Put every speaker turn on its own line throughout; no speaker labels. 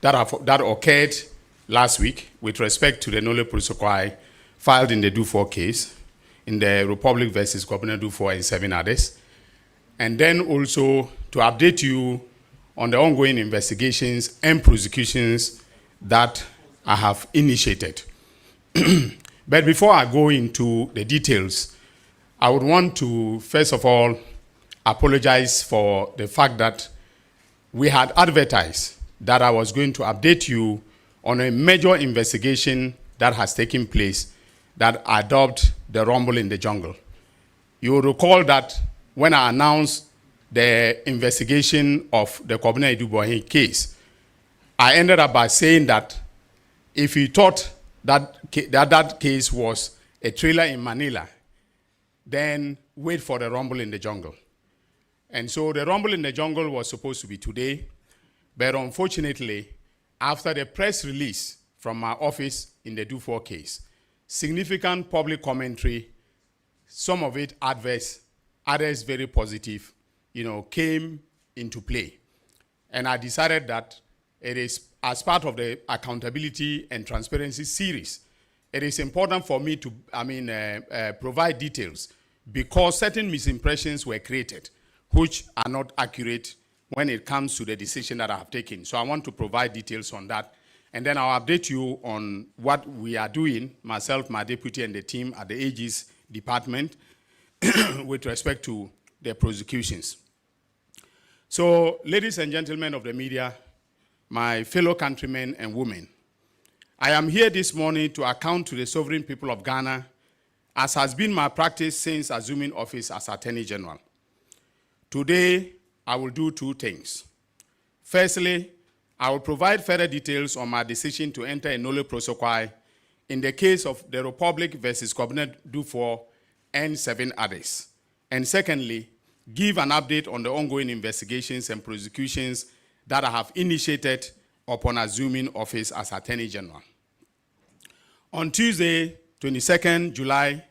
that occurred last week with respect to the Nolle Prosequi filed in the Dufour case, in the Republic versus Gov't Dufour and 7 others. And then also to update you on the ongoing investigations and prosecutions that I have initiated. But before I go into the details, I would want to, first of all, apologize for the fact that we had advertised that I was going to update you on a major investigation that has taken place that adopted the rumble in the jungle. You will recall that when I announced the investigation of the Kwabena Dubois case, I ended up by saying that if you thought that case was a trailer in Manila, then wait for the rumble in the jungle. And so the rumble in the jungle was supposed to be today, but unfortunately, after the press release from my office in the Dufour case, significant public commentary, some of it adverse, others very positive, came into play. And I decided that it is, as part of the accountability and transparency series, it is important for me to, provide details because certain misimpressions were created, which are not accurate when it comes to the decision that I have taken. So I want to provide details on that. And then I'll update you on what we are doing, myself, my deputy, and the team at the AG's department with respect to the prosecutions. So, ladies and gentlemen of the media, my fellow countrymen and women, I am here this morning to account to the sovereign people of Ghana, as has been my practice since assuming office as Attorney General. Today, I will do two things. Firstly, I will provide further details on my decision to enter a Nolle Prosequi in the case of the Republic versus Gov't Dufour and 7 others. And secondly, give an update on the ongoing investigations and prosecutions that I have initiated upon assuming office as Attorney General. On Tuesday, 22nd July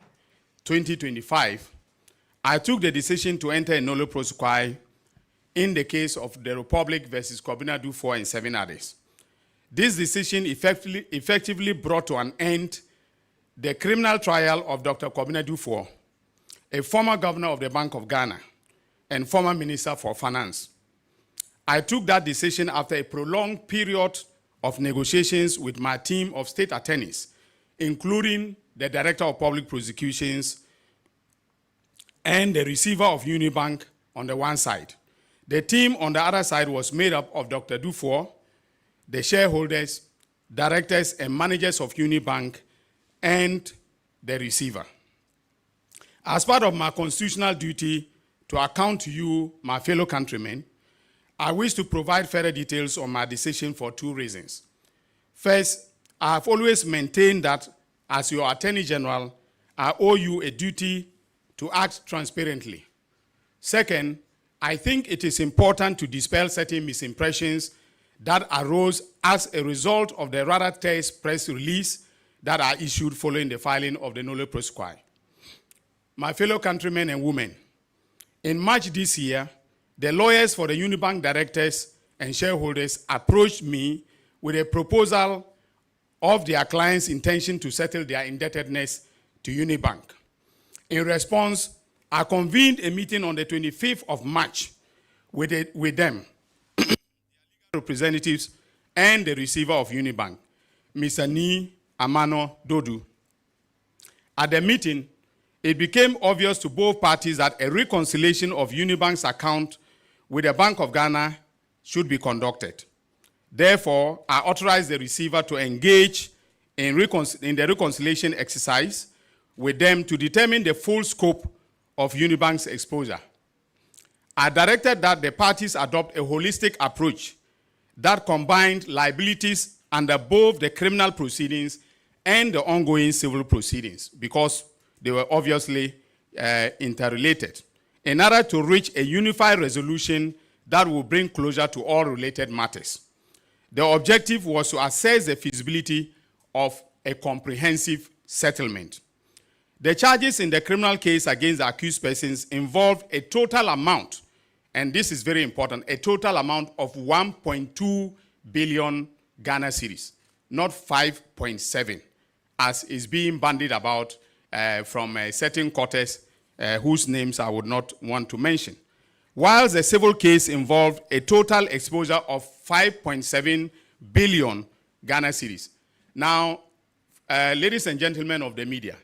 2025, I took the decision to enter a Nolle Prosequi in the case of the Republic versus Gov't Dufour and 7 others. This decision effectively brought to an end the criminal trial of Dr. Kwabena Dufour, a former governor of the Bank of Ghana and former Minister for Finance. I took that decision after a prolonged period of negotiations with my team of state attorneys, including the Director of Public Prosecutions and the receiver of Unibank on the one side. The team on the other side was made up of Dr. Dufour, the shareholders, directors, and managers of Unibank, and the receiver. As part of my constitutional duty to account to you, my fellow countrymen, I wish to provide further details on my decision for two reasons. First, I have always maintained that as your Attorney General, I owe you a duty to act transparently. Second, I think it is important to dispel certain misimpressions that arose as a result of the rather terse press release that I issued following the filing of the Nolle Prosequi. My fellow countrymen and women, in March this year, the lawyers for the Unibank directors and shareholders approached me with a proposal of their clients' intention to settle their indebtedness to Unibank. In response, I convened a meeting on the 25th of March with them, representatives, and the receiver of Unibank, Mr. Ni Amano Dodu. At the meeting, it became obvious to both parties that a reconciliation of Unibank's account with the Bank of Ghana should be conducted. Therefore, I authorized the receiver to engage in the reconciliation exercise with them to determine the full scope of Unibank's exposure. I directed that the parties adopt a holistic approach that combined liabilities under both the criminal proceedings and the ongoing civil proceedings because they were obviously interrelated, in order to reach a unified resolution that will bring closure to all related matters. The objective was to assess the feasibility of a comprehensive settlement. The charges in the criminal case against the accused persons involved a total amount, and this is very important, a total amount of $1.2 billion Ghana cedis, not 5.7, as is being bandied about from certain quarters whose names I would not want to mention. Whilst the civil case involved a total exposure of 5.7 billion Ghana cedis. Now, ladies and gentlemen of the media,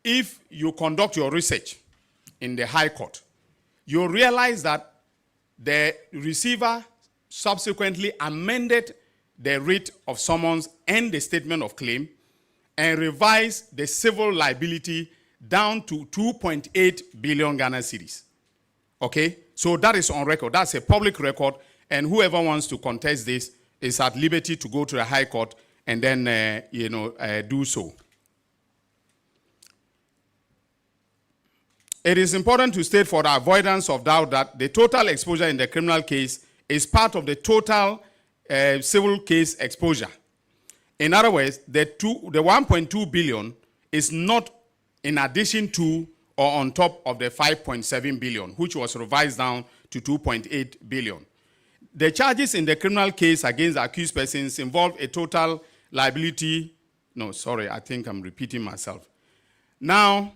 if you conduct your research in the High Court, you realize that the receiver subsequently amended the writ of summons and the statement of claim and revised the civil liability down to 2.8 billion Ghana cedis. Okay? So that is on record. That's a public record, and whoever wants to contest this is at liberty to go to the High Court and then, do so. It is important to state for the avoidance of doubt that the total exposure in the criminal case is part of the total civil case exposure. In other words, the 1.2 billion is not in addition to or on top of the 5.7 billion, which was revised down to 2.8 billion. The charges in the criminal case against the accused persons involve a total liability. No, sorry, I think I'm repeating myself. Now,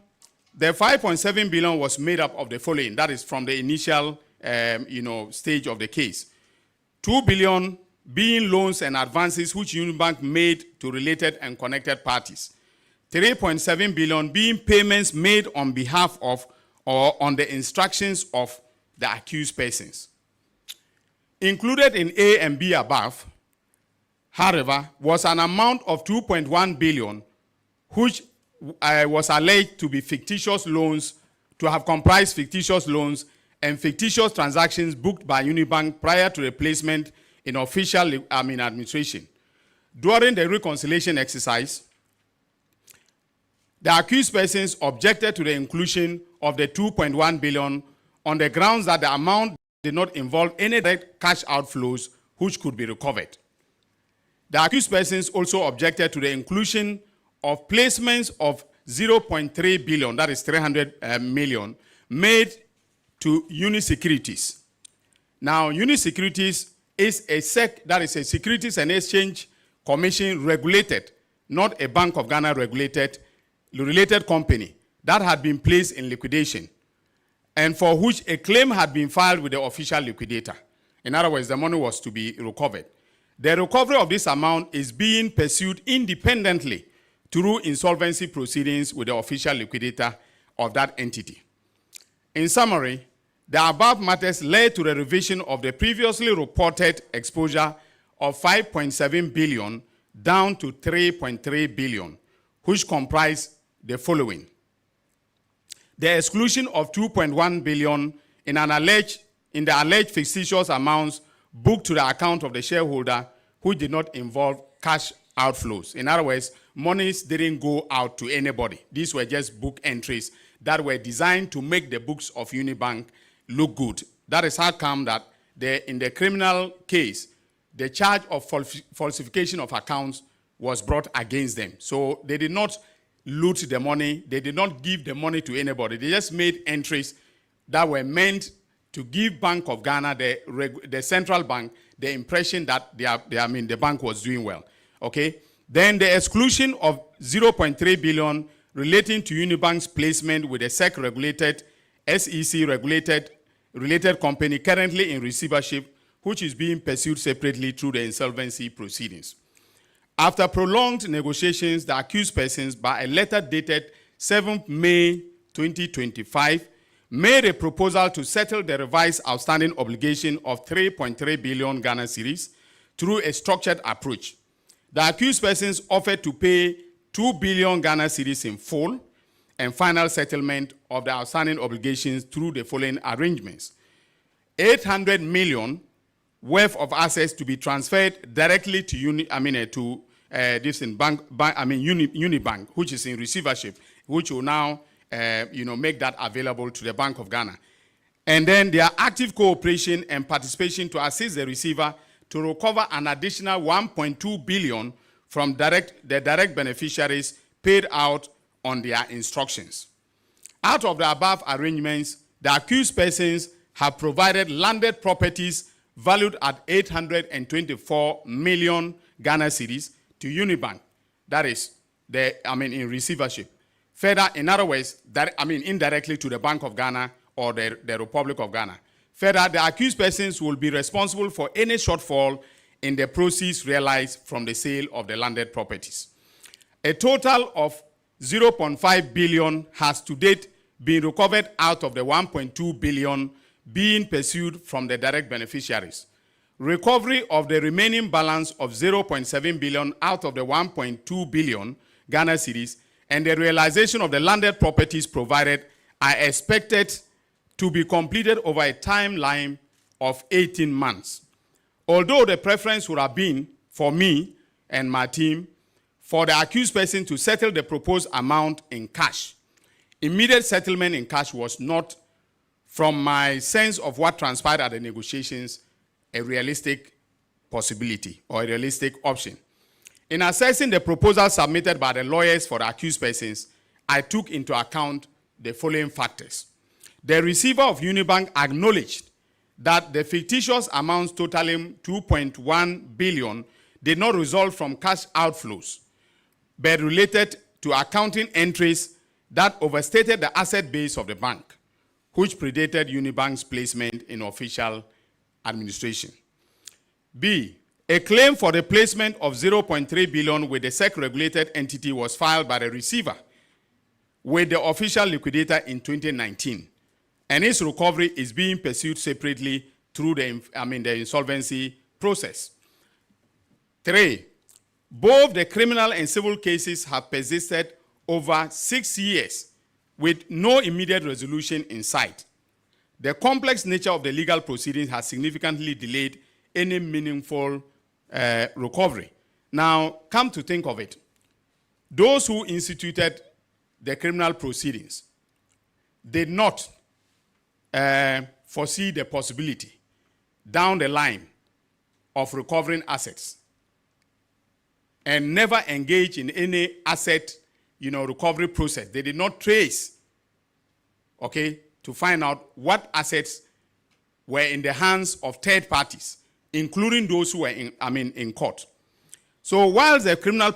the 5.7 billion was made up of the following. That is from the initial, stage of the case. 2 billion being loans and advances which Unibank made to related and connected parties. 3.7 billion being payments made on behalf of or on the instructions of the accused persons. Included in A and B above, however, was an amount of 2.1 billion which was alleged to be fictitious loans, to have comprised fictitious loans and fictitious transactions booked by Unibank prior to the placement in official administration. During the reconciliation exercise, the accused persons objected to the inclusion of the 2.1 billion on the grounds that the amount did not involve any direct cash outflows which could be recovered. The accused persons also objected to the inclusion of placements of 0.3 billion, that is 300 million, made to Unisecurities. Now, Unisecurities is a that is a Securities and Exchange Commission regulated, not a Bank of Ghana related company that had been placed in liquidation and for which a claim had been filed with the official liquidator. In other words, the money was to be recovered. The recovery of this amount is being pursued independently through insolvency proceedings with the official liquidator of that entity. In summary, the above matters led to the revision of the previously reported exposure of 5.7 billion down to 3.3 billion, which comprise the following. The exclusion of 2.1 billion in the alleged fictitious amounts booked to the account of the shareholder who did not involve cash outflows. In other words, monies didn't go out to anybody. These were just book entries that were designed to make the books of Unibank look good. That is how come that in the criminal case, the charge of falsification of accounts was brought against them. So they did not loot the money. They did not give the money to anybody. They just made entries that were meant to give Bank of Ghana, the central bank, the impression that the bank was doing well. Okay? Then the exclusion of 0.3 billion relating to Unibank's placement with a SEC-regulated, SEC-regulated related company currently in receivership, which is being pursued separately through the insolvency proceedings. After prolonged negotiations, the accused persons, by a letter dated 7th May 2025, made a proposal to settle the revised outstanding obligation of 3.3 billion Ghana cedis through a structured approach. The accused persons offered to pay 2 billion Ghana cedis in full and final settlement of the outstanding obligations through the following arrangements. 800 million worth of assets to be transferred directly to Unibank, which is in receivership, which will now make that available to the Bank of Ghana. And then their active cooperation and participation to assist the receiver to recover an additional 1.2 billion from the direct beneficiaries paid out on their instructions. Out of the above arrangements, the accused persons have provided landed properties valued at 824 million Ghana cedis to Unibank, that is, in receivership. Further, in other words, indirectly to the Bank of Ghana or the Republic of Ghana. Further, the accused persons will be responsible for any shortfall in the proceeds realized from the sale of the landed properties. A total of 0.5 billion has to date been recovered out of the 1.2 billion being pursued from the direct beneficiaries. Recovery of the remaining balance of 0.7 billion out of the 1.2 billion Ghana cedis and the realization of the landed properties provided are expected to be completed over a timeline of 18 months. Although the preference would have been for me and my team for the accused person to settle the proposed amount in cash, immediate settlement in cash was not, from my sense of what transpired at the negotiations, a realistic possibility or a realistic option. In assessing the proposal submitted by the lawyers for the accused persons, I took into account the following factors. The receiver of Unibank acknowledged that the fictitious amounts totaling 2.1 billion did not result from cash outflows, but related to accounting entries that overstated the asset base of the bank, which predated Unibank's placement in official administration. B, a claim for the placement of 0.3 billion with the SEC-regulated entity was filed by the receiver with the official liquidator in 2019, and its recovery is being pursued separately through the insolvency process. 3, both the criminal and civil cases have persisted over 6 years with no immediate resolution in sight. The complex nature of the legal proceedings has significantly delayed any meaningful recovery. Now, come to think of it, those who instituted the criminal proceedings did not foresee the possibility down the line of recovering assets and never engage in any asset recovery process. They did not trace, to find out what assets were in the hands of third parties, including those who were in court. So while the criminal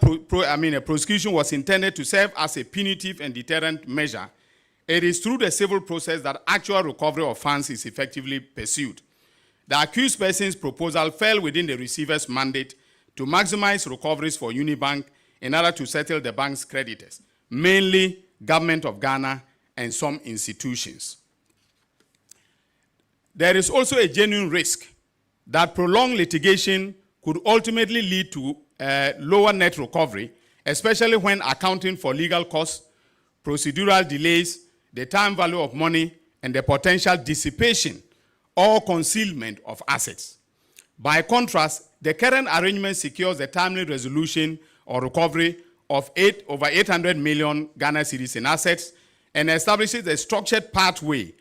prosecution was intended to serve as a punitive and deterrent measure, it is through the civil process that actual recovery of funds is effectively pursued. The accused person's proposal fell within the receiver's mandate to maximize recoveries for Unibank in order to settle the bank's creditors, mainly Government of Ghana and some institutions. There is also a genuine risk that prolonged litigation could ultimately lead to lower net recovery, especially when accounting for legal costs, procedural delays, the time value of money, and the potential dissipation or concealment of assets. By contrast, the current arrangement secures the timely resolution or recovery of over 800 million Ghana cedis in assets and establishes a structured pathway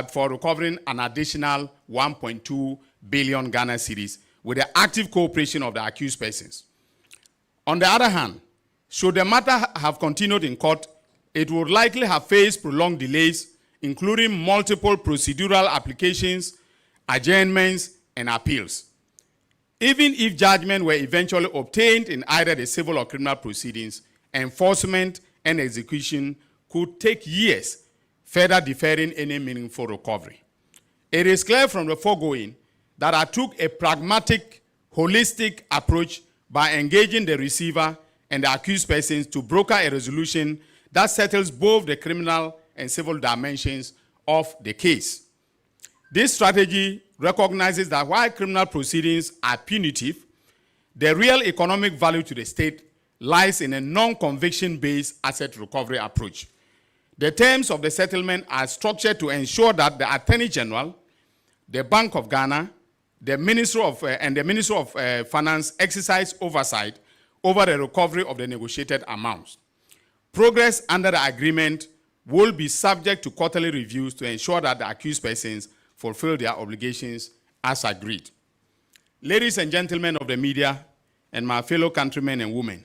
for recovering an additional 1.2 billion Ghana cedis with the active cooperation of the accused persons. On the other hand, should the matter have continued in court, it would likely have faced prolonged delays, including multiple procedural applications, adjournments, and appeals. Even if judgment were eventually obtained in either the civil or criminal proceedings, enforcement and execution could take years, further deferring any meaningful recovery. It is clear from the foregoing that I took a pragmatic, holistic approach by engaging the receiver and the accused persons to broker a resolution that settles both the criminal and civil dimensions of the case. This strategy recognizes that while criminal proceedings are punitive, the real economic value to the state lies in a non-conviction-based asset recovery approach. The terms of the settlement are structured to ensure that the Attorney General, the Bank of Ghana, the Ministry of Finance exercise oversight over the recovery of the negotiated amounts. Progress under the agreement will be subject to quarterly reviews to ensure that the accused persons fulfill their obligations as agreed. Ladies and gentlemen of the media and my fellow countrymen and women,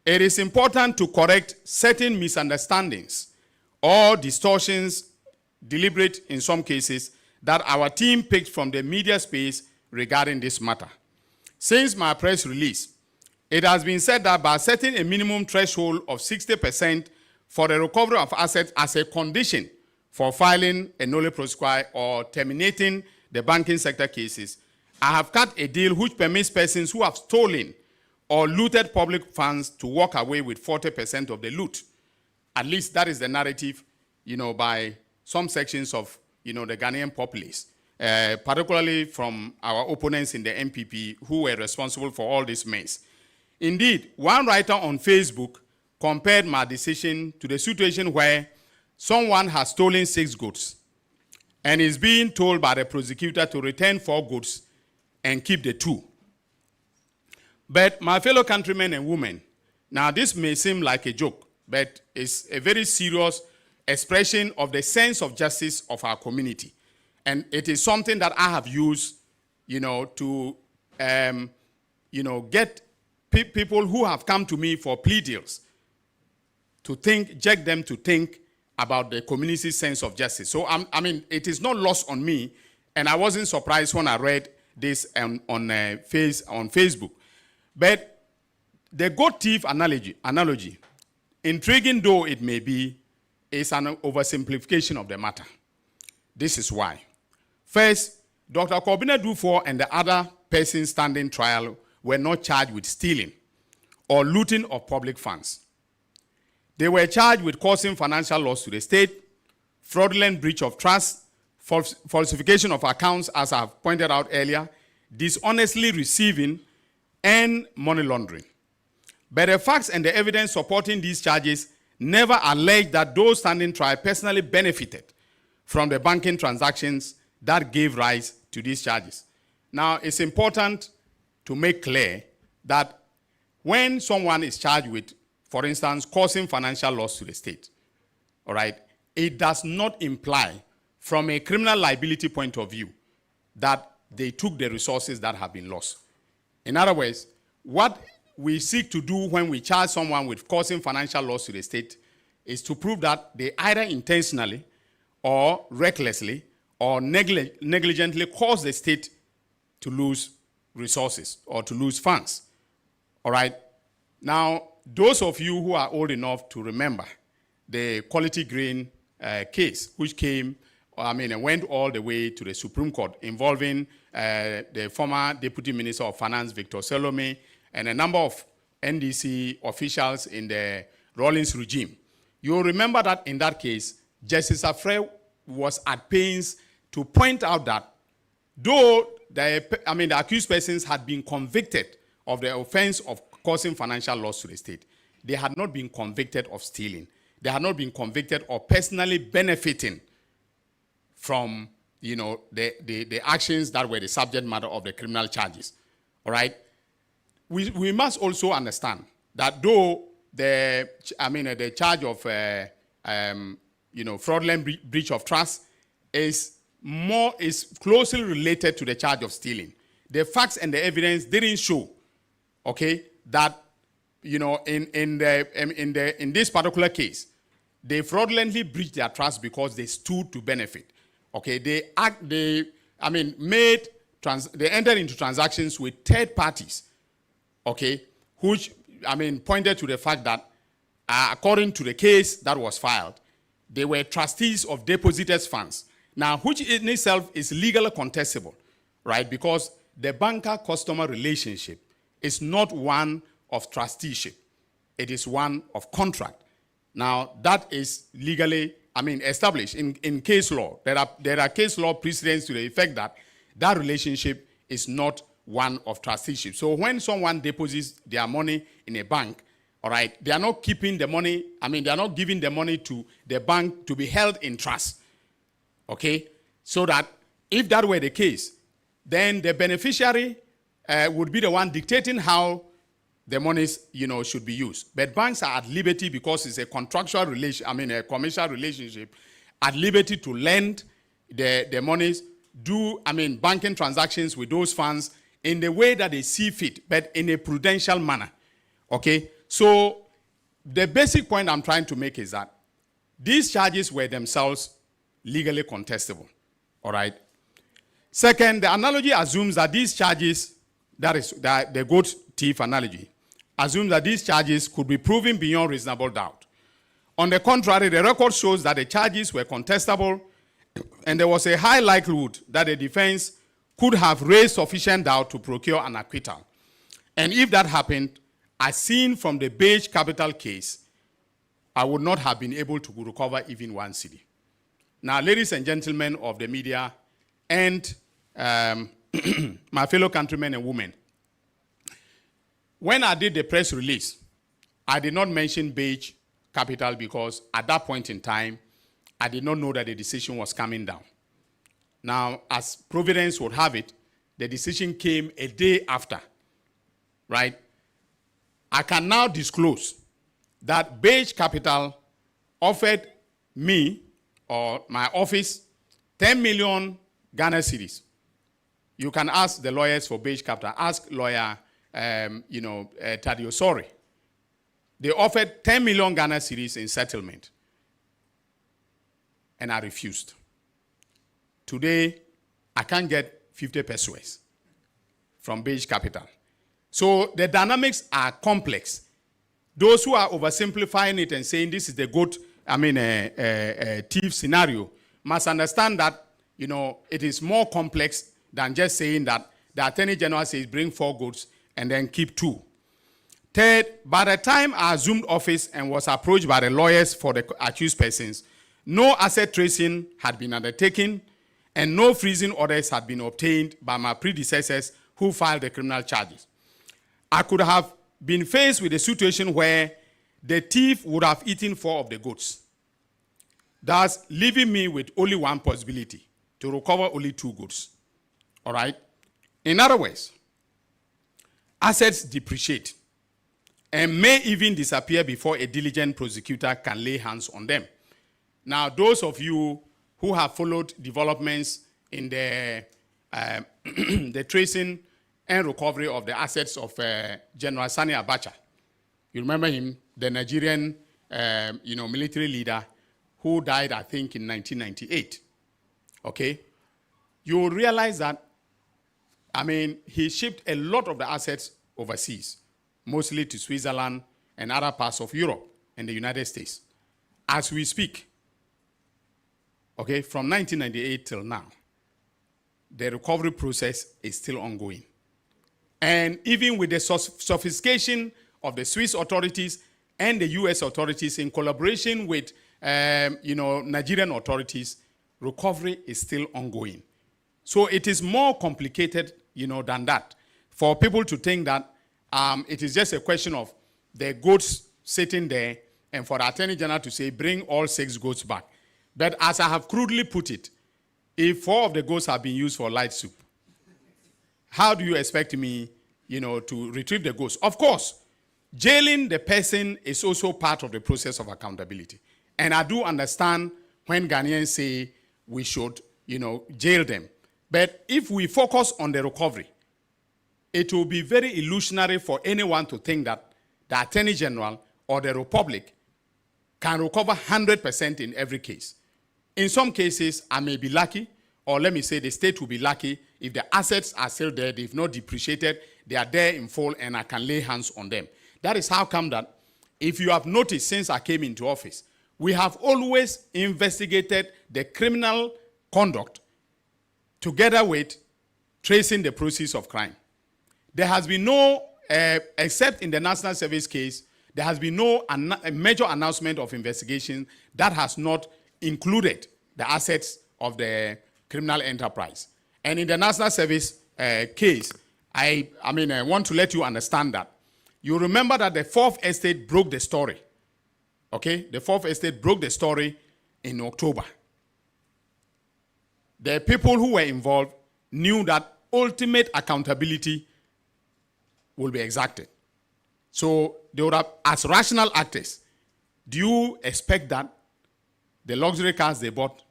it is important to correct certain misunderstandings or distortions, deliberate in some cases, that our team picked from the media space regarding this matter. Since my press release, it has been said that by setting a minimum threshold of 60% for the recovery of assets as a condition for filing a nolle prosequi or terminating the banking sector cases, I have cut a deal which permits persons who have stolen or looted public funds to walk away with 40% of the loot. At least that is the narrative, by some sections of, the Ghanaian populace, particularly from our opponents in the MPP who were responsible for all this mess. Indeed, one writer on Facebook compared my decision to the situation where someone has stolen 6 goods and is being told by the prosecutor to return 4 goods and keep the 2. But my fellow countrymen and women, now this may seem like a joke, but it's a very serious expression of the sense of justice of our community. And it is something that I have used, to, get people who have come to me for plea deals to jerk them to think about the community's sense of justice. So, it is not lost on me, and I wasn't surprised when I read this on Facebook. But the goat thief analogy, intriguing though it may be, is an oversimplification of the matter. This is why. First, Dr. Kobina Dufour and the other persons standing trial were not charged with stealing or looting of public funds. They were charged with causing financial loss to the state, fraudulent breach of trust, falsification of accounts, as I have pointed out earlier, dishonestly receiving, and money laundering. But the facts and the evidence supporting these charges never allege that those standing trial personally benefited from the banking transactions that gave rise to these charges. Now, it's important to make clear that when someone is charged with, for instance, causing financial loss to the state, all right, it does not imply from a criminal liability point of view that they took the resources that have been lost. In other words, what we seek to do when we charge someone with causing financial loss to the state is to prove that they either intentionally or recklessly or negligently caused the state to lose resources or to lose funds. All right? Now, those of you who are old enough to remember the Quality Grain case, which and went all the way to the Supreme Court, involving the former Deputy Minister of Finance, Victor Selome, and a number of NDC officials in the Rawlings regime. You'll remember that in that case, Justice Afre was at pains to point out that though the accused persons had been convicted of the offense of causing financial loss to the state, they had not been convicted of stealing. They had not been convicted of personally benefiting from, the actions that were the subject matter of the criminal charges. All right? We must also understand that though the charge of fraudulent breach of trust is closely related to the charge of stealing, the facts and the evidence didn't show, okay, that in this particular case, they fraudulently breached their trust because they stood to benefit. Okay, they entered into transactions with third parties, okay, which pointed to the fact that according to the case that was filed, they were trustees of depositors' funds. Now, which in itself is legally contestable, right? Because the banker-customer relationship is not one of trusteeship. It is one of contract. Now, that is legally established in case law. There are case law precedents to the effect that that relationship is not one of trusteeship. So when someone deposits their money in a bank, all right, they are not keeping the money, they are not giving the money to the bank to be held in trust, okay? So that if that were the case, then the beneficiary would be the one dictating how the monies, should be used. But banks are at liberty, because it's a contractual relation, a commercial relationship, at liberty to lend the monies, do, banking transactions with those funds in the way that they see fit, but in a prudential manner, okay? So the basic point I'm trying to make is that these charges were themselves legally contestable, all right? Second, the analogy assumes that these charges that is the goat thief analogy, assumes that these charges could be proven beyond reasonable doubt. On the contrary, the record shows that the charges were contestable and there was a high likelihood that the defense could have raised sufficient doubt to procure an acquittal. And if that happened, as seen from the Beige capital case, I would not have been able to recover even 1 cedi. Now, ladies and gentlemen of the media and my fellow countrymen and women, when I did the press release, I did not mention Beige capital because at that point in time, I did not know that the decision was coming down. Now, as Providence would have it, the decision came a day after, right? I can now disclose that Beige capital offered me or my office 10 million Ghana cedis. You can ask the lawyers for Beige capital. Ask lawyer, Tadio Sori. They offered 10 million Ghana cedis in settlement. And I refused. Today, I can't get 50 pesos from Beige capital. So the dynamics are complex. Those who are oversimplifying it and saying this is the goat, thief scenario, must understand that, it is more complex than just saying that the Attorney General says bring 4 goats and then keep 2. Third, by the time I assumed office and was approached by the lawyers for the accused persons, no asset tracing had been undertaken and no freezing orders had been obtained by my predecessors who filed the criminal charges. I could have been faced with a situation where the thief would have eaten 4 of the goats, thus leaving me with only one possibility, to recover only 2 goats. All right? In other words, assets depreciate and may even disappear before a diligent prosecutor can lay hands on them. Now, those of you who have followed developments in the, the tracing and recovery of the assets of General Sani Abacha, you remember him, the Nigerian military leader who died, I think, in 1998. Okay? You will realize that, he shipped a lot of the assets overseas, mostly to Switzerland and other parts of Europe and the United States. As we speak, okay, from 1998 till now, the recovery process is still ongoing. And even with the sophistication of the Swiss authorities and the US authorities in collaboration with, Nigerian authorities, recovery is still ongoing. So it is more complicated, than that. For people to think that it is just a question of the goats sitting there and for the Attorney General to say, bring all 6 goats back. But as I have crudely put it, if 4 of the goats have been used for light soup, how do you expect me, to retrieve the goats? Of course, jailing the person is also part of the process of accountability. And I do understand when Ghanaians say we should, jail them. But if we focus on the recovery, it will be very illusionary for anyone to think that the Attorney General or the Republic can recover 100% in every case. In some cases, I may be lucky, or let me say the state will be lucky if the assets are still there, they've not depreciated, they are there in full, and I can lay hands on them. That is how come that, if you have noticed since I came into office, we have always investigated the criminal conduct together with tracing the proceeds of crime. There has been no, except in the National Service case, there has been no major announcement of investigation that has not included the assets of the criminal enterprise. And in the National Service case, I want to let you understand that. You remember that the 4th Estate broke the story. Okay? The 4th Estate broke the story in October. The people who were involved knew that ultimate accountability will be exacted. So they would have, as rational actors, do you expect that the luxury cars they bought,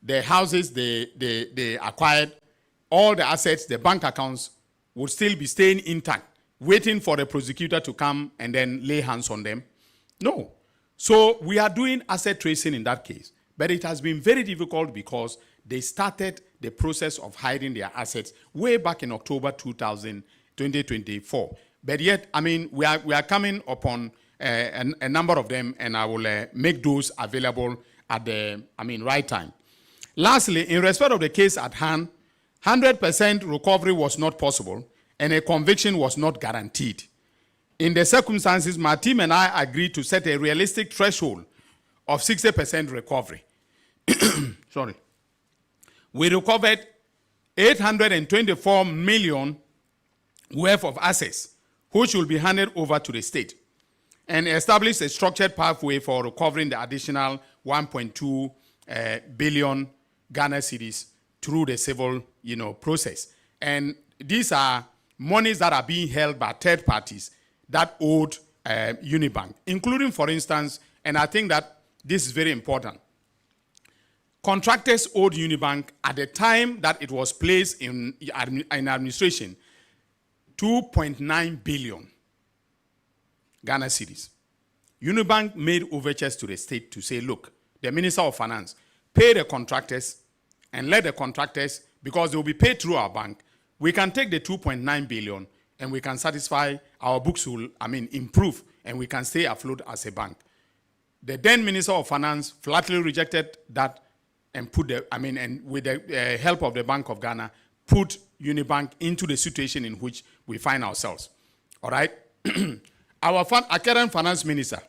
the houses they acquired, all the assets, the bank accounts would still be staying intact, waiting for the prosecutor to come and then lay hands on them? No. So we are doing asset tracing in that case. But it has been very difficult because they started the process of hiding their assets way back in October 2018. 2024. But yet, I mean, we are coming upon a number of them, and I will make those available at the right time. Lastly, in respect of the case at hand, 100% recovery was not possible, and a conviction was not guaranteed. In the circumstances, my team and I agreed to set a realistic threshold of 60% recovery. Sorry. We recovered 824 million worth of assets, which will be handed over to the state, and established a structured pathway for recovering the additional 1.2 billion Ghana cedis through the civil, process. And these are monies that are being held by third parties that owed Unibank, including, for instance, and I think that this is very important, contractors owed Unibank at the time that it was placed in administration 2.9 billion Ghana cedis. Unibank made overtures to the state to say, look, the Minister of Finance, pay the contractors and let the contractors, because they will be paid through our bank, we can take the 2.9 billion and we can satisfy, our books will, improve, and we can stay afloat as a bank. The then Minister of Finance flatly rejected that and put and with the help of the Bank of Ghana, put Unibank into the situation in which we find ourselves. All right? Our current finance minister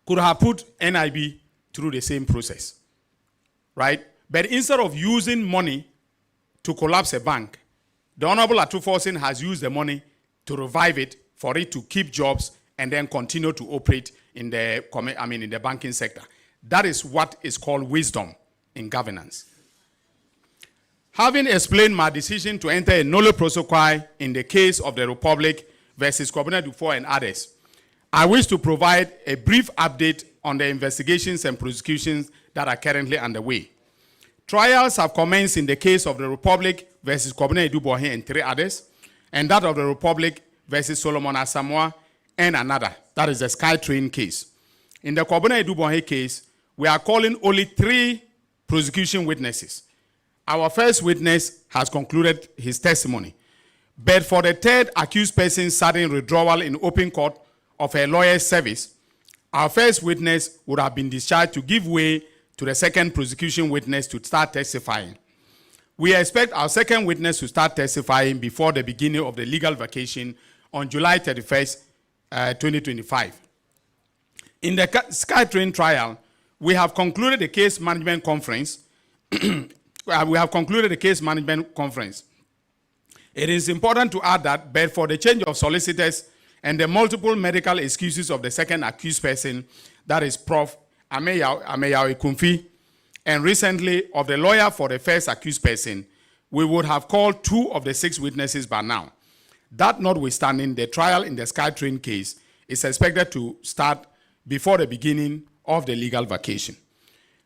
could have put NIB through the same process, right? But instead of using money to collapse a bank, the Honorable Atuforsen has used the money to revive it, for it to keep jobs and then continue to operate in the banking sector. That is what is called wisdom in governance. Having explained my decision to enter a Nolle Prosequi in the case of the Republic versus Gov't Dufour and others, I wish to provide a brief update on the investigations and prosecutions that are currently underway. Trials have commenced in the case of the Republic versus Gov't Dufour and 3 others, and that of the Republic versus Solomon Asamoah and another. That is the SkyTrain case. In the Gov't Dufour case, we are calling only 3 prosecution witnesses. Our first witness has concluded his testimony. But for the third accused person's sudden withdrawal in open court of a lawyer's service, our first witness would have been discharged to give way to the second prosecution witness to start testifying. We expect our second witness to start testifying before the beginning of the legal vacation on July 31st, 2025. In the SkyTrain trial, we have concluded the case management conference. It is important to add that, but for the change of solicitors and the multiple medical excuses of the second accused person, that is Prof. Ameyaw Ekumfi, and recently of the lawyer for the first accused person, we would have called 2 of the 6 witnesses by now. That notwithstanding, the trial in the SkyTrain case is expected to start before the beginning of the legal vacation.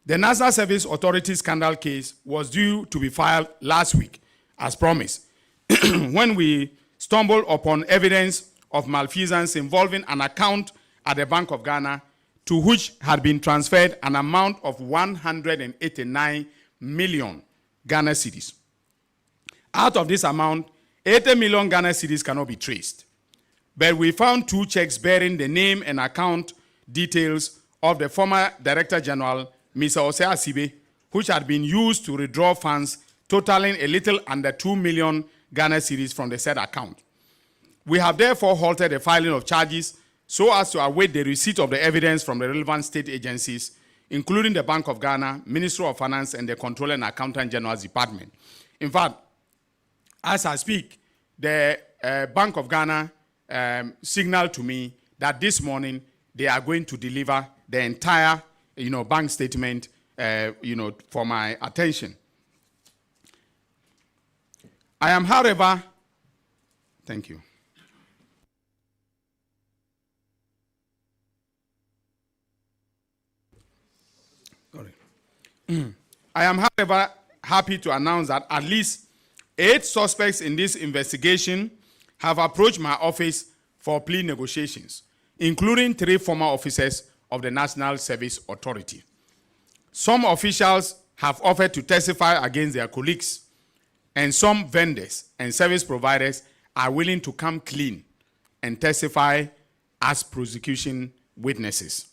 The National Service Authority scandal case was due to be filed last week, as promised, when we stumbled upon evidence of malfeasance involving an account at the Bank of Ghana to which had been transferred an amount of 189 million Ghana cedis. Out of this amount, 80 million Ghana cedis cannot be traced. But we found 2 checks bearing the name and account details of the former Director General, Mr. Osei Asibe, which had been used to withdraw funds totaling a little under 2 million Ghana cedis from the said account. We have therefore halted the filing of charges so as to await the receipt of the evidence from the relevant state agencies, including the Bank of Ghana, Ministry of Finance, and the Controller and Accountant General's Department. In fact, as I speak, the Bank of Ghana signaled to me that this morning they are going to deliver the entire bank statement for my attention. I am, however, thank you. I am, however, happy to announce that at least 8 suspects in this investigation have approached my office for plea negotiations, including 3 former officers of the National Service Authority. Some officials have offered to testify against their colleagues, and some vendors and service providers are willing to come clean and testify as prosecution witnesses.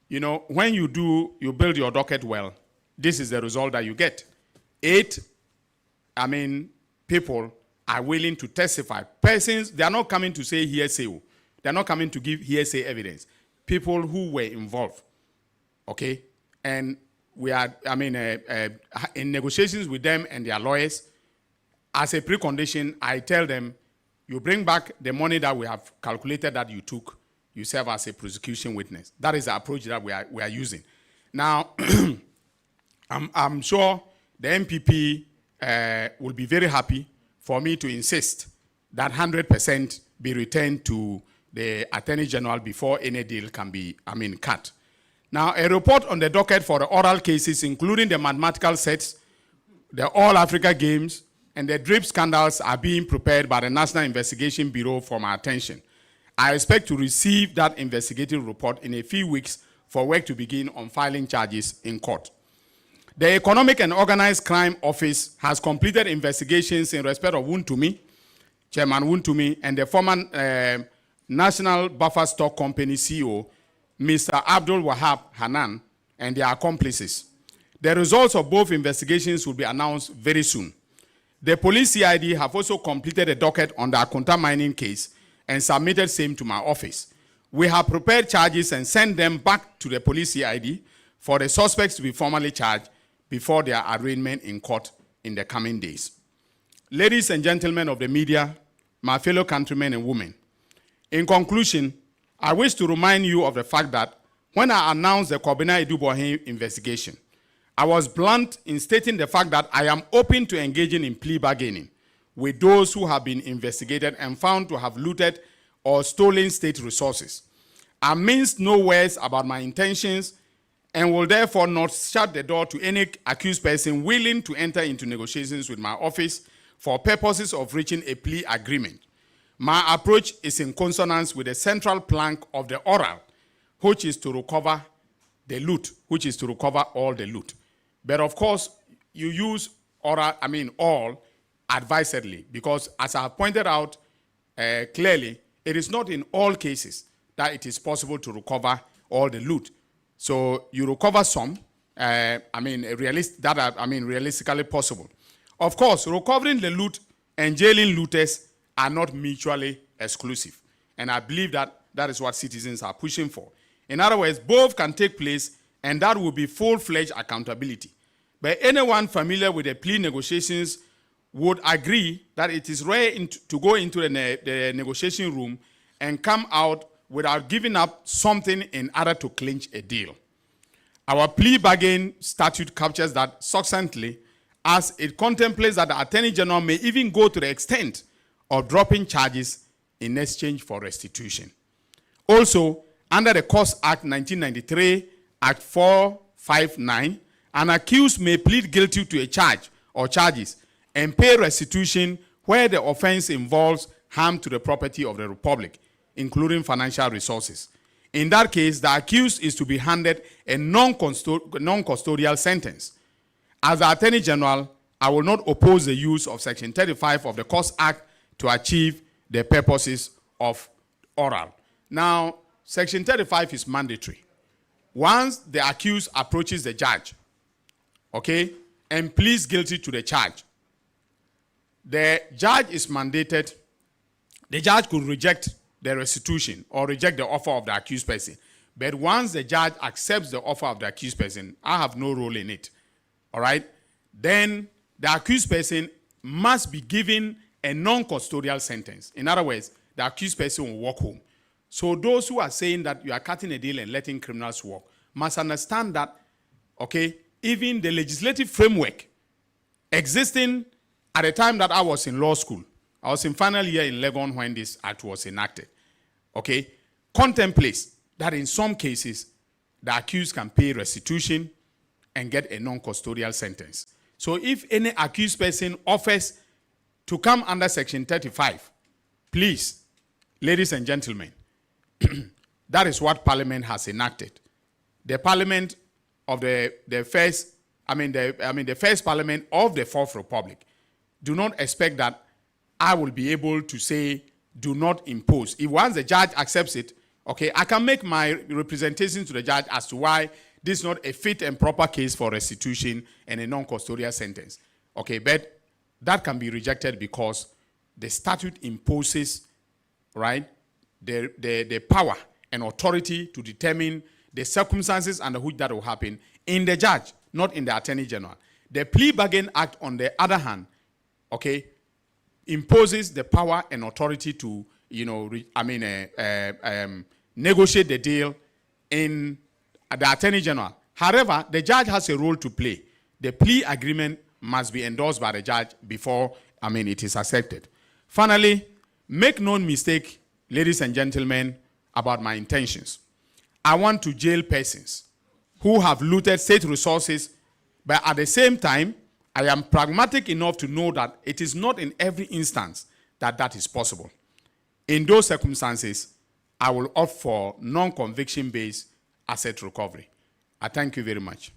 You know, when you build your docket well, this is the result that you get. 8, people are willing to testify. Persons, they are not coming to say hearsay. They are not coming to give hearsay evidence. People who were involved, okay? And we are, in negotiations with them and their lawyers, as a precondition, I tell them, you bring back the money that we have calculated that you took, you serve as a prosecution witness. That is the approach that we are using. Now, I'm sure the MPP will be very happy for me to insist that 100% be returned to the Attorney General before any deal can be, cut. Now, a report on the docket for the oral cases, including the mathematical sets, the All Africa Games, and the drip scandals are being prepared by the National Investigation Bureau for my attention. I expect to receive that investigative report in a few weeks for work to begin on filing charges in court. The Economic and Organized Crime Office has completed investigations in respect of Wontumi, Chairman Wontumi, and the former National Buffer Stock Company CEO, Mr. Abdul Wahab Hanan, and their accomplices. The results of both investigations will be announced very soon. The police CID have also completed a docket on the Akunta mining case and submitted same to my office. We have prepared charges and sent them back to the police CID for the suspects to be formally charged before their arraignment in court in the coming days. Ladies and gentlemen of the media, my fellow countrymen and women, in conclusion, I wish to remind you of the fact that when I announced the Kobina Edubohin investigation, I was blunt in stating the fact that I am open to engaging in plea bargaining with those who have been investigated and found to have looted or stolen state resources. I minced no words about my intentions and will therefore not shut the door to any accused person willing to enter into negotiations with my office for purposes of reaching a plea agreement. My approach is in consonance with the central plank of the oral, which is to recover the loot, which is to recover all the loot. But of course, you use oral, all advisedly, because as I have pointed out clearly, it is not in all cases that it is possible to recover all the loot. So you recover some, realistically possible. Of course, recovering the loot and jailing looters are not mutually exclusive. And I believe that that is what citizens are pushing for. In other words, both can take place, and that will be full-fledged accountability. But anyone familiar with the plea negotiations would agree that it is rare to go into the negotiation room and come out without giving up something in order to clinch a deal. Our plea bargain statute captures that succinctly, as it contemplates that the Attorney General may even go to the extent of dropping charges in exchange for restitution. Also, under the Costs Act 1993, Act 459, an accused may plead guilty to a charge or charges and pay restitution where the offense involves harm to the property of the Republic, including financial resources. In that case, the accused is to be handed a non-custodial sentence. As the Attorney General, I will not oppose the use of Section 35 of the Costs Act to achieve the purposes of oral. Now, Section 35 is mandatory. Once the accused approaches the judge, okay, and pleads guilty to the charge, the judge is mandated, the judge could reject the restitution or reject the offer of the accused person. But once the judge accepts the offer of the accused person, I have no role in it, all right? Then the accused person must be given a non-custodial sentence. In other words, the accused person will walk home. So those who are saying that you are cutting a deal and letting criminals walk must understand that, okay, even the legislative framework existing at the time that I was in law school, I was in final year in Legon when this act was enacted, okay, contemplates that in some cases, the accused can pay restitution and get a non-custodial sentence. So if any accused person offers to come under Section 35, please, ladies and gentlemen, that is what Parliament has enacted. The Parliament of the first Parliament of the Fourth Republic do not expect that I will be able to say, do not impose. If once the judge accepts it, okay, I can make my representation to the judge as to why this is not a fit and proper case for restitution and a non-custodial sentence. Okay, but that can be rejected because the statute imposes, right, the power and authority to determine the circumstances under which that will happen in the judge, not in the Attorney General. The Plea Bargain Act, on the other hand, okay, imposes the power and authority to, negotiate the deal in the Attorney General. However, the judge has a role to play. The plea agreement must be endorsed by the judge before, it is accepted. Finally, make no mistake, ladies and gentlemen, about my intentions. I want to jail persons who have looted state resources, but at the same time, I am pragmatic enough to know that it is not in every instance that that is possible. In those circumstances, I will opt for non-conviction-based asset recovery. I thank you very much.